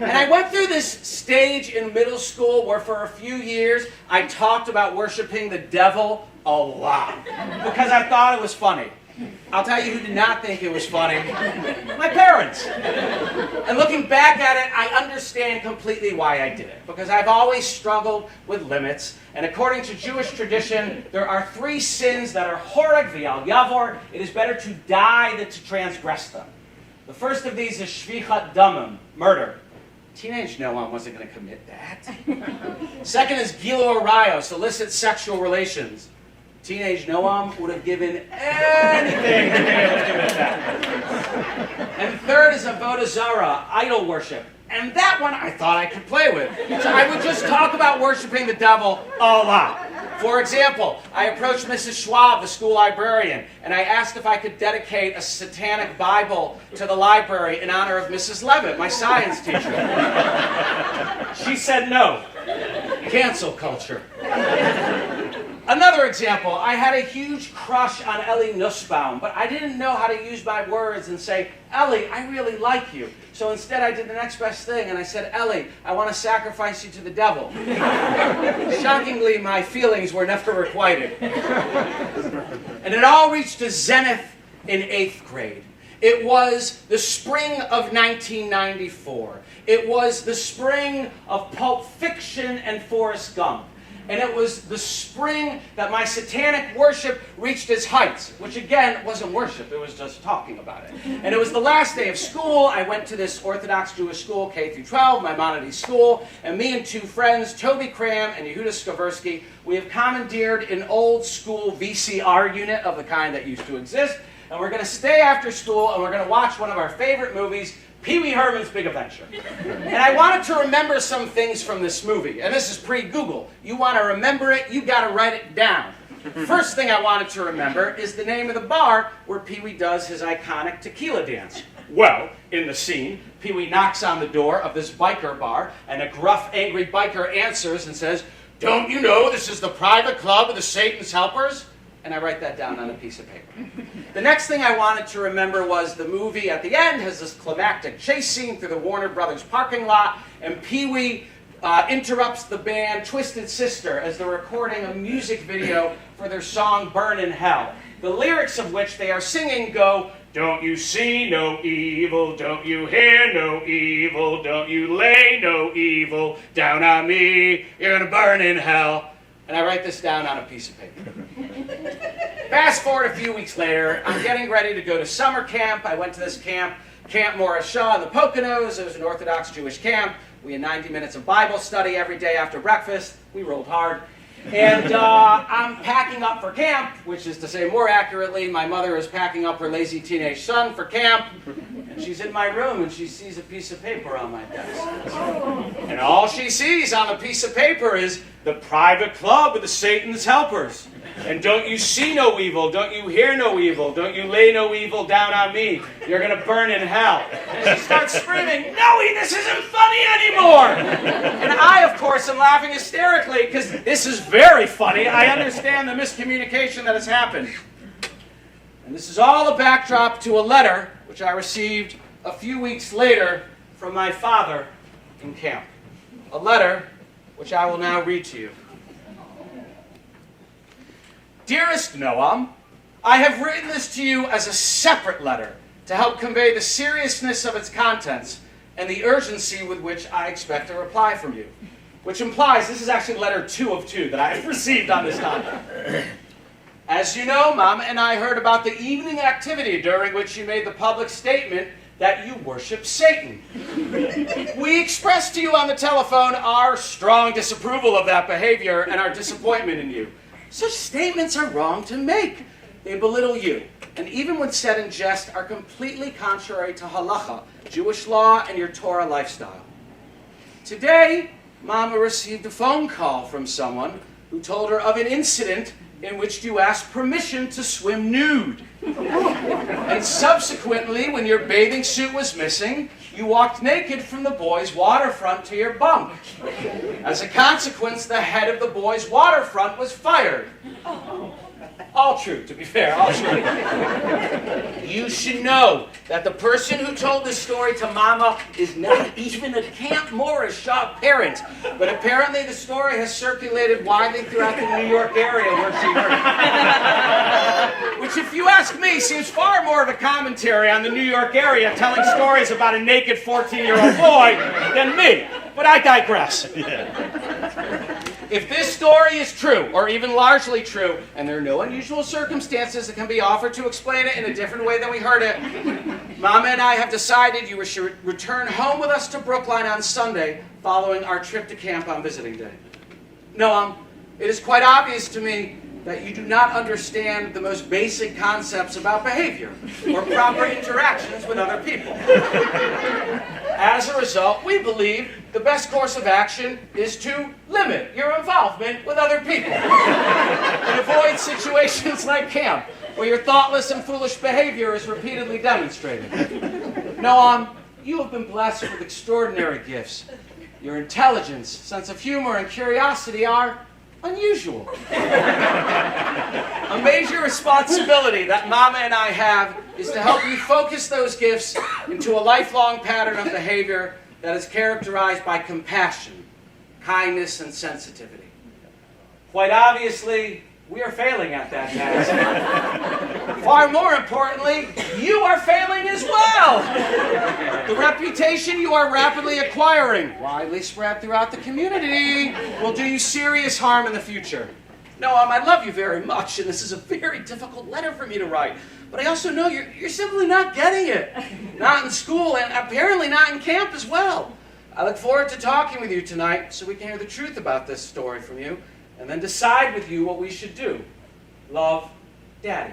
And I went through this stage in middle school where for a few years I talked about worshiping the devil a lot because I thought it was funny. I'll tell you who did not think it was funny. My parents. And looking back at it, I understand completely why I did it. Because I've always struggled with limits. And according to Jewish tradition, there are 3 sins that are horeg v'al yavor. It is better to die than to transgress them. The first of these is shvichat damim, murder. Teenage Noam wasn't going to commit that. Second is gilu arayos, illicit sexual relations. Teenage Noam would have given anything to be able to commit that. And third is avodah zarah, idol worship. And that one I thought I could play with. So I would just talk about worshiping the devil a lot. For example, I approached Mrs. Schwab, the school librarian, and I asked if I could dedicate a satanic Bible to the library in honor of Mrs. Levitt, my science teacher. She said no. Cancel culture. Another example, I had a huge crush on Ellie Nussbaum, but I didn't know how to use my words and say, Ellie, I really like you. So instead I did the next best thing and I said, Ellie, I want to sacrifice you to the devil. Shockingly, my feelings were never requited. And it all reached a zenith in 8th grade. It was the spring of 1994. It was the spring of Pulp Fiction and Forrest Gump. And it was the spring that my satanic worship reached its heights, which again wasn't worship, it was just talking about it. And it was the last day of school. I went to this Orthodox Jewish school, K through 12, Maimonides school, and me and 2 friends, Toby Cram and Yehuda Skaversky, we have commandeered an old school VCR unit of the kind that used to exist, and we're going to stay after school and we're going to watch one of our favorite movies, Pee-wee Herman's Big Adventure. And I wanted to remember some things from this movie. And this is pre-Google. You want to remember it, you got to write it down. First thing I wanted to remember is the name of the bar where Pee-wee does his iconic tequila dance. Well, in the scene, Pee-wee knocks on the door of this biker bar, and a gruff, angry biker answers and says, "Don't you know this is the private club of the Satan's helpers?" And I write that down on a piece of paper. The next thing I wanted to remember was the movie at the end has this climactic chase scene through the Warner Brothers parking lot, and Pee-wee interrupts the band Twisted Sister as they're recording a music video for their song Burn in Hell. The lyrics of which they are singing go, "Don't you see no evil, don't you hear no evil, don't you lay no evil down on me, you're gonna burn in hell." And I write this down on a piece of paper. Fast forward a few weeks later, I'm getting ready to go to summer camp. I went to this camp, Camp Morris Shaw in the Poconos. It was an Orthodox Jewish camp. We had 90 minutes of Bible study every day after breakfast. We rolled hard. And I'm packing up for camp, which is to say more accurately, my mother is packing up her lazy teenage son for camp. And she's in my room and she sees a piece of paper on my desk. And all she sees on the piece of paper is the private club of the Satan's helpers. And don't you see no evil, don't you hear no evil, don't you lay no evil down on me, you're going to burn in hell. And she starts screaming, "Noe, this isn't funny anymore!" And I, of course, am laughing hysterically because this is very funny. I understand the miscommunication that has happened. And this is all a backdrop to a letter which I received a few weeks later from my father in camp. A letter which I will now read to you. Dearest Noam, I have written this to you as a separate letter to help convey the seriousness of its contents and the urgency with which I expect a reply from you. Which implies this is actually letter 2 of 2 that I have received on this topic. As you know, Mom and I heard about the evening activity during which you made the public statement that you worship Satan. We expressed to you on the telephone our strong disapproval of that behavior and our disappointment in you. Such statements are wrong to make. They belittle you, and even when said in jest, are completely contrary to halacha, Jewish law, and your Torah lifestyle. Today, Mama received a phone call from someone who told her of an incident in which you asked permission to swim nude. And subsequently, when your bathing suit was missing, you walked naked from the boys' waterfront to your bunk. As a consequence, the head of the boys' waterfront was fired. All true, to be fair, all true. You should know that the person who told this story to Mama is not even a Camp Morris Shaw parent. But apparently the story has circulated widely throughout the New York area where she heard it. Which, if you ask me, seems far more of a commentary on the New York area telling stories about a naked 14-year-old boy than me. But I digress. If this story is true, or even largely true, and there are no unusual circumstances that can be offered to explain it in a different way than we heard it, Mama and I have decided you should return home with us to Brookline on Sunday following our trip to camp on visiting day. Noam, it is quite obvious to me that you do not understand the most basic concepts about behavior or proper interactions with other people. As a result, we believe the best course of action is to limit your involvement with other people and avoid situations like camp, where your thoughtless and foolish behavior is repeatedly demonstrated. Noam, you have been blessed with extraordinary gifts. Your intelligence, sense of humor, and curiosity are unusual. A major responsibility that Mama and I have is to help you focus those gifts into a lifelong pattern of behavior that is characterized by compassion, kindness, and sensitivity. Quite obviously, we are failing at that task. Far more importantly, you are failing as well. The reputation you are rapidly acquiring, widely spread throughout the community, will do you serious harm in the future. Noam, I love you very much, and this is a very difficult letter for me to write. But I also know you're simply not getting it. Not in school, and apparently not in camp as well. I look forward to talking with you tonight so we can hear the truth about this story from you, and then decide with you what we should do. Love, Daddy.